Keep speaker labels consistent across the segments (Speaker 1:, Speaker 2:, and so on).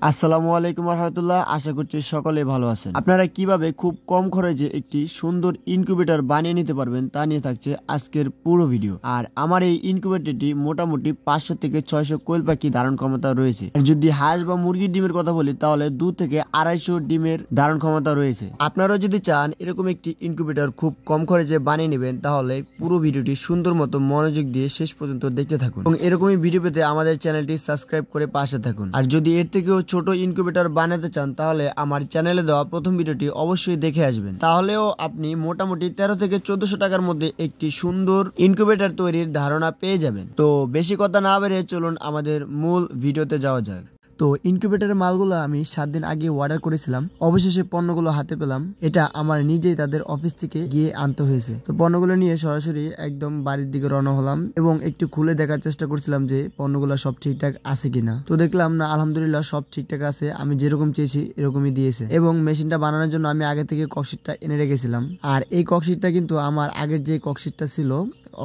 Speaker 1: আসসালামু আলাইকুম রহমতুল্লাহ। আশা করছি সকলে ভালো আছেন। আপনারা কিভাবে খুব কম খরচে একটি সুন্দর ইনকিউবেটর বানিয়ে নিতে পারবেন তা নিয়ে থাকছে আজকের পুরো ভিডিও। আর আমার এই ইনকিউবেটরটি মোটামুটি 500 থেকে 600 কোয়েল পাখি ধারণ ক্ষমতা রয়েছে। যদি হাঁস বা মুরগির ডিমের কথা বলি তাহলে 2 থেকে 250 ডিমের ধারণ ক্ষমতা রয়েছে। আপনারা যদি চান এরকম একটি ইনকিউবেটর খুব কম খরচে বানিয়ে নেবেন তাহলে পুরো ভিডিওটি সুন্দর মতো মনোযোগ দিয়ে শেষ পর্যন্ত দেখতে থাকুন এবং এরকমই ভিডিও পেতে আমাদের চ্যানেলটি সাবস্ক্রাইব করে পাশে থাকুন। আর যদি এর থেকেও ছোট ইনকিউবেটর বানাতে চান তাহলে আমার চ্যানেলে দেওয়া প্রথম ভিডিওটি অবশ্যই দেখে আসবেন। তাহলেও আপনি মোটামুটি 13 থেকে 1400 টাকার মধ্যে একটি সুন্দর ইনকিউবেটর তৈরির ধারণা পেয়ে যাবেন। তো বেশি কথা না বেরিয়ে চলুন আমাদের মূল ভিডিওতে যাওয়া যাক। তো ইনকিউবেটরের মালগুলো আমি 7 দিন আগে অর্ডার করেছিলাম, অবশেষে পণ্যগুলো হাতে পেলাম। এটা আমার নিজেই তাদের অফিস থেকে গিয়ে আনতে হয়েছে। তো পণ্যগুলো নিয়ে সরাসরি একদম বাড়ির দিকে রওনা হলাম এবং একটু খুলে দেখার চেষ্টা করছিলাম যে পণ্যগুলো সব ঠিকঠাক আছে কিনা। তো দেখলাম না, আলহামদুলিল্লাহ সব ঠিকঠাক আছে, আমি যেরকম চেয়েছি এরকমই দিয়েছে। এবং মেশিনটা বানানোর জন্য আমি আগে থেকে ককশিটটা এনে রেখেছিলাম। আর এই ককশিটটা কিন্তু আমার আগের যে ককশিটটা ছিল,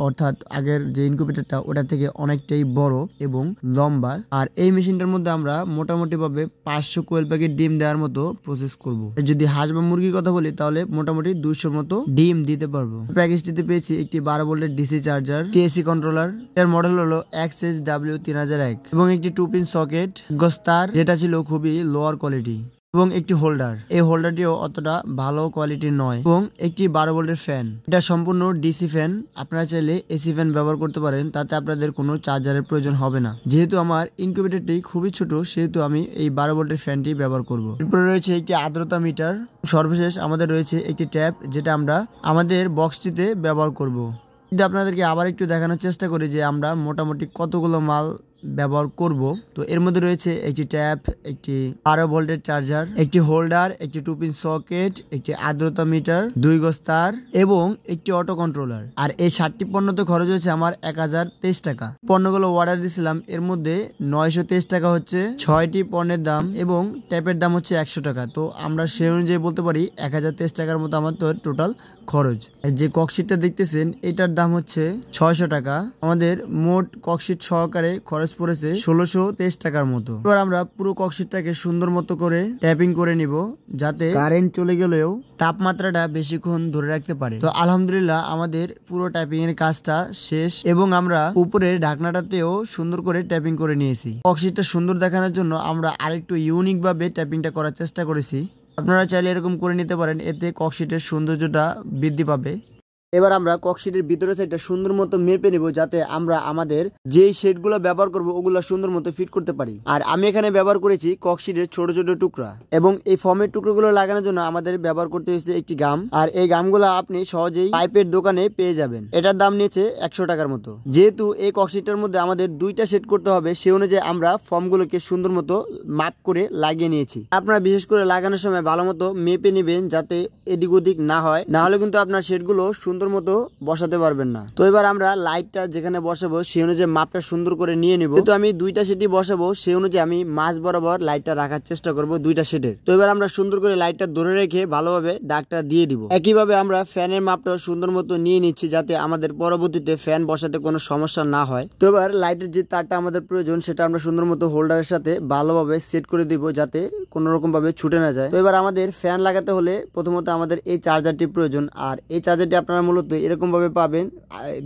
Speaker 1: অর্থাৎ আগের যে ইনকিউবেটরটা ওটা থেকে অনেকটাই বড় এবং লম্বা। আর এই মেশিনটার মধ্যে আমরা মোটামুটি ভাবে 500 কোয়েল পাখির ডিম দেওয়ার মতো প্রসেস করব। যদি হাঁস বা মুরগির কথা বলি তাহলে মোটামুটি 200 মতো ডিম দিতে পারবো। প্যাকেজটিতে পেয়েছি একটি 12 ভোল্টের ডিসি চার্জার, টিএসসি কন্ট্রোলার, এর মডেল হলো XSW3001 এবং একটি 2 পিন সকেট, গোস্তার যেটা ছিল খুবই লোয়ার কোয়ালিটি, এবং একটি হোল্ডার। এই হোল্ডারটিও অতটা ভালো কোয়ালিটির নয়, এবং একটি 12 ভোল্টের ফ্যান। এটা সম্পূর্ণ ডিসি ফ্যান। আপনারা চাইলে এসি ফ্যান ব্যবহার করতে পারেন, তাতে আপনাদের কোনো চার্জারের প্রয়োজন হবে না। যেহেতু আমার ইনকিউবেটরটি খুবই ছোট সেহেতু আমি এই 12 ভোল্টের ফ্যানটি ব্যবহার করব। এরপরে রয়েছে একটি আর্দ্রতা মিটার। সর্বশেষ আমাদের রয়েছে একটি ট্যাপ, যেটা আমরা আমাদের বক্সটিতে ব্যবহার করব। কিন্তু আপনাদেরকে আবার একটু দেখানোর চেষ্টা করি যে আমরা মোটামুটি কতগুলো মাল ব্যবহার করব। তো এর মধ্যে রয়েছে একটি ট্যাপ, একটি 12 ভোল্টের চার্জার, একটি হোল্ডার, একটি 2 পিন সকেট, একটি আর্দ্রতা মিটার, 2 গজ তার এবং একটি অটো কন্ট্রোলার। আর এই 7টি পণ্যতে খরচ হয়েছে আমার 1023 টাকা। পণ্যগুলো অর্ডার দিয়েছিলাম, এর মধ্যে 923 টাকা হচ্ছে 6টি পণ্যের দাম এবং ট্যাপের দাম হচ্ছে 100 টাকা। তো আমরা সেই অনুযায়ী বলতে পারি 1023 টাকার মতো আমার তো টোটাল খরচ। আর যে ককশিটটা দেখতেছেন এটার দাম হচ্ছে 600 টাকা। আমাদের মোট ককশিট সহকারে খরচ পড়েছে 1623 টাকার মতো। এবার আমরা পুরো ককশিটটাকে সুন্দর মতো করে ট্যাপিং করে নিব, যাতে কারেন্ট চলে গেলেও তাপমাত্রাটা বেশিক্ষণ ধরে রাখতে পারে। তো আলহামদুলিল্লাহ আমাদের পুরো ট্যাপিং এর কাজটা শেষ এবং আমরা উপরের ঢাকনাটাতেও সুন্দর করে ট্যাপিং করে নিয়েছি। ককশিটটা সুন্দর দেখানোর জন্য আমরা আরেকটু ইউনিক ভাবে ট্যাপিংটা করার চেষ্টা করেছি। আপনারা চাইলে এরকম করে নিতে পারেন, এতে ককশিটের সৌন্দর্যটা বৃদ্ধি পাবে। এবার আমরা ককশিটের ভিতরে সাইডটা সুন্দর মতো মেপে নিব, যাতে আমরা আমাদের যেই শেডগুলো ব্যবহার করব ওগুলো সুন্দর মতো ফিট করতে পারি। আর আমি এখানে ব্যবহার করেছি ককশিটের ছোট ছোট টুকরা, এবং এই ফর্মের টুকরোগুলো লাগানোর জন্য আমাদের ব্যবহার করতে হয়েছে একটি গাম। আর এই গামগুলো আপনি সহজেই পাইপের দোকানে পেয়ে যাবেন। এটার দাম নিয়েছে 100 টাকার মতো। যেহেতু এই ককশিটের মধ্যে আমাদের 2টা সেট করতে হবে, সে অনুযায়ী আমরা ফর্মগুলোকে সুন্দর মতো মাপ করে লাগিয়ে নিয়েছি। আপনারা বিশেষ করে লাগানোর সময় ভালো মতো মেপে নেবেন, যাতে এদিক ওদিক না হয়, না হলে কিন্তু আপনার সেটগুলো সুন্দর মতো বসাতে পারবেন না। তো এবার আমরা লাইটটা যেখানে বসাবো সেই অনুযায়ী মাপটা সুন্দর করে নিয়ে নিব। তো আমি 2টা সেটই বসাবো, সেই অনুযায়ী আমি মাঝ বরাবর লাইটটা রাখার চেষ্টা করব 2টা সেটের। তো এবার আমরা সুন্দর করে লাইটটা ধরে রেখে ভালোভাবে দাগটা দিয়ে দিব। একইভাবে আমরা ফ্যানের মাপটা সুন্দর মতো নিয়ে নিচ্ছি, যাতে আমাদের পরবর্তীতে ফ্যান বসাতে কোনো সমস্যা না হয়। তো এবার লাইটের যে তারটা আমাদের প্রয়োজন সেটা আমরা সুন্দর মতো হোল্ডারের সাথে ভালোভাবে সেট করে দিব, যাতে কোনো রকম ভাবে ছুটে না যায়। তো এবার আমাদের ফ্যান লাগাতে হলে প্রথমত আমাদের এই চার্জারটি প্রয়োজন। আর এই চার্জারটি আপনারা মূলত এরকম ভাবে পাবেন,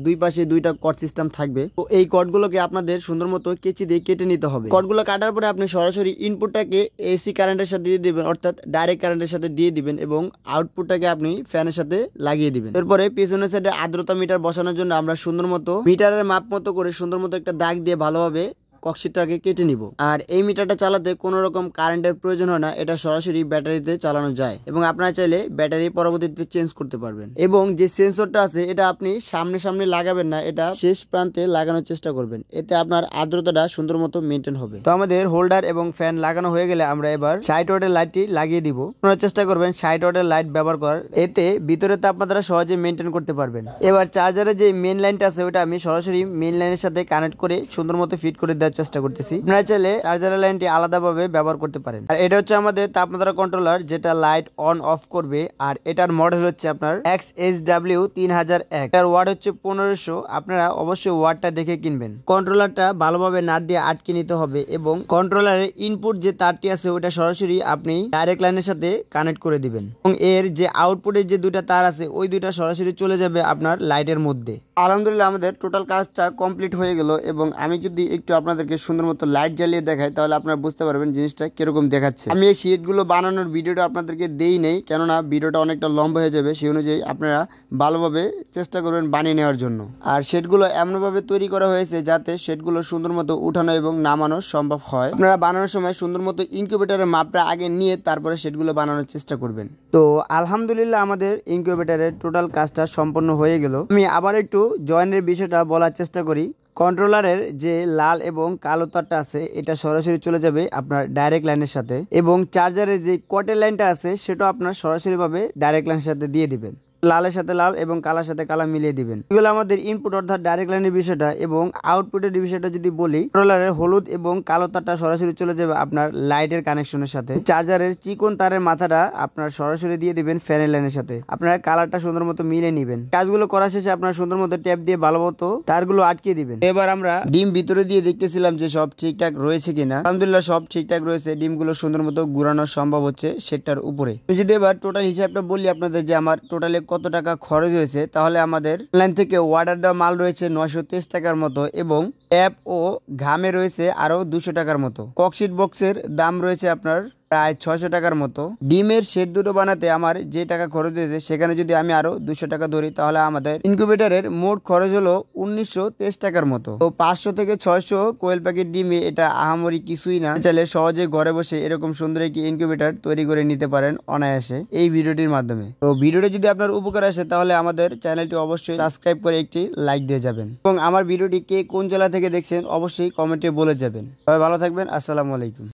Speaker 1: দুই পাশে 2টা কর্ড সিস্টেম থাকবে। তো এই কর্ডগুলোকে আপনাদের সুন্দর মতো কেচি দিয়ে কেটে নিতে হবে। কর্ডগুলো কাটার পরে আপনি সরাসরি ইনপুটটাকে এসি কারেন্টের সাথে দিয়ে দিবেন, অর্থাৎ ডাইরেক্ট কারেন্টের সাথে দিয়ে দিবেন, এবং আউটপুটটাকে আপনি ফ্যানের সাথে লাগিয়ে দিবেন। এরপরে পেছনের সাইডে আর্দ্রতা মিটার বসানোর জন্য আমরা সুন্দর মতো মিটারের মাপ মতো করে সুন্দর মতো একটা দাগ দিয়ে ভালোভাবে ককশিটটাকে কেটে নিব। আর এই মিটারটা চালাতে কোনো রকম কারেন্টের প্রয়োজন হয় না, এটা সরাসরি ব্যাটারিতে চালানো যায়, এবং আপনারা চাইলে ব্যাটারি পরবর্তীতে চেঞ্জ করতে পারবেন। এবং যে সেন্সরটা আছে এটা আপনি সামনে সামনে লাগাবেন না, এটা শেষ প্রান্তে লাগানোর চেষ্টা করবেন, এতে আপনার আর্দ্রতাটা সুন্দর মতো মেনটেন হবে। তো আমাদের হোল্ডার এবং ফ্যান লাগানো হয়ে গেলে আমরা এবার 60 ওয়াটের লাইটটি লাগিয়ে দিব। আপনারা চেষ্টা করবেন 60 ওয়াটের লাইট ব্যবহার করার, এতে ভিতরের তাপমাত্রা সহজে মেনটেন করতে পারবেন। এবার চার্জারের যে মেন লাইনটা আছে ওটা আমি সরাসরি মেন লাইনের সাথে কানেক্ট করে সুন্দর মতো ফিট করে দেওয়ার চেষ্টা করতেছি। আপনারা চাইলে চার্জারের লাইনটি আলাদাভাবে ব্যবহার করতে পারেন। আর এটা হচ্ছে আমাদের তাপমাত্রা কন্ট্রোলার, যেটা লাইট অন অফ করবে। আর এটার মডেল হচ্ছে আপনার XSW 3001। এটার ওয়াট হচ্ছে 1500। আপনারা অবশ্যই ওয়াটটা দেখে কিনবেন। কন্ট্রোলারটা ভালোভাবে নাট দিয়ে আটকে নিতে হবে এবং কন্ট্রোলারের ইনপুট যে তারটি আছে ওটা সরাসরি আপনি ডাইরেক্ট লাইনের সাথে কানেক্ট করে দিবেন এবং এর যে আউটপুটের যে দুইটা তার আছে ওই দুইটা সরাসরি চলে যাবে আপনার লাইটের মধ্যে। আলহামদুলিল্লাহ আমাদের টোটাল কাজটা কমপ্লিট হয়ে গেল এবং আমি যদি একটু আপনাদেরকে সুন্দর মতো লাইট জ্বালিয়ে দেখাই তাহলে আপনারা বুঝতে পারবেন জিনিসটা কিরকম দেখাচ্ছে। আমি এই শীটগুলো বানানোর ভিডিওটা আপনাদেরকে দেই নেই, কেননা ভিডিওটা অনেকটা লম্বা হয়ে যাবে। সেই অনুযায়ী আপনারা ভালোভাবে চেষ্টা করবেন বানিয়ে নেওয়ার জন্য। আর শেডগুলো এমনভাবে তৈরি করা হয়েছে যাতে শেডগুলো সুন্দর মতো উঠানো এবং নামানো সম্ভব হয়। আপনারা বানানোর সময় সুন্দর মতো ইনকিউবেটরের মাপটা আগে নিয়ে তারপরে শেডগুলো বানানোর চেষ্টা করবেন। তো আলহামদুলিল্লাহ আমাদের ইনকিউবেটরের টোটাল কাজটা সম্পন্ন হয়ে গেল। আমি আবার একটু জয়েন্টের বিষয়টা বলার চেষ্টা করি। কন্ট্রোলারের যে লাল এবং কালো তারটা আছে এটা সরাসরি চলে যাবে আপনার ডাইরেক্ট লাইনের সাথে এবং চার্জারের যে কটের লাইনটা আছে সেটা আপনার সরাসরিভাবে ডাইরেক্ট লাইনের সাথে দিয়ে দিবেন। লালের সাথে লাল এবং কালার সাথে কালা মিলিয়ে দিবেন। এগুলো আমাদের ইনপুট অর্থাৎ ডাইরেক্ট লাইনের বিষয়টা। এবং আউটপুটের বিষয়টা যদি বলি, কন্ট্রোলারের হলুদ এবং কালো তারটা সরাসরি চলে যাবে আপনার লাইটের কানেকশনের সাথে। চার্জারের চিকন তারের মাথাটা আপনার সরাসরি দিয়ে দিবেন ফ্যানের লাইনের সাথে। আপনারা কালারটা সুন্দর মতো মিলিয়ে নেবেন। কাজগুলো করা শেষে আপনার সুন্দর মতো ট্যাপ দিয়ে ভালো মতো তারগুলো আটকে দিবেন। এবার আমরা ডিম ভিতরে দিয়ে দেখতেছিলাম যে সব ঠিকঠাক রয়েছে কিনা। আলহামদুলিল্লাহ সব ঠিকঠাক রয়েছে। ডিমগুলো সুন্দর মতো ঘুরানো সম্ভব হচ্ছে সেটার উপরে। যদি এবার টোটাল হিসাবটা বলি আপনাদের যে আমার টোটালে কত টাকা খরচ হয়েছে, তাহলে আমাদের অনলাইন থেকে অর্ডার দেওয়া মাল রয়েছে 923 টাকার মতো এবং ট্যাপ ও ঘামে রয়েছে আরো 200 টাকার মতো। ককশিট বক্সের দাম রয়েছে আপনার প্রায় 600 টাকার মতো। ডিমের শেড দুটো বানাতে আমার যে টাকা খরচ হয়েছে সেখানে যদি আমি আরো 200 টাকা ধরি তাহলে আমাদের ইনকিউবেটরের মোট খরচ হলো 1923 টাকার মতো। তো 500 থেকে 600 কোয়েল প্যাকেট ডিমে এটা আহামরি কিছুই না। চাইলে সহজে ঘরে বসে এরকম সুন্দর একটি ইনকিউবেটর তৈরি করে নিতে পারেন অনায়াসে এই ভিডিওটির মাধ্যমে। তো ভিডিওটি যদি আপনার উপকার আসে তাহলে আমাদের চ্যানেলটি অবশ্যই সাবস্ক্রাইব করে একটি লাইক দিয়ে যাবেন এবং আমার ভিডিওটি কে কোন জেলা থেকে দেখছেন অবশ্যই কমেন্টে বলে যাবেন। সবাই ভালো থাকবেন। আসসালামু আলাইকুম।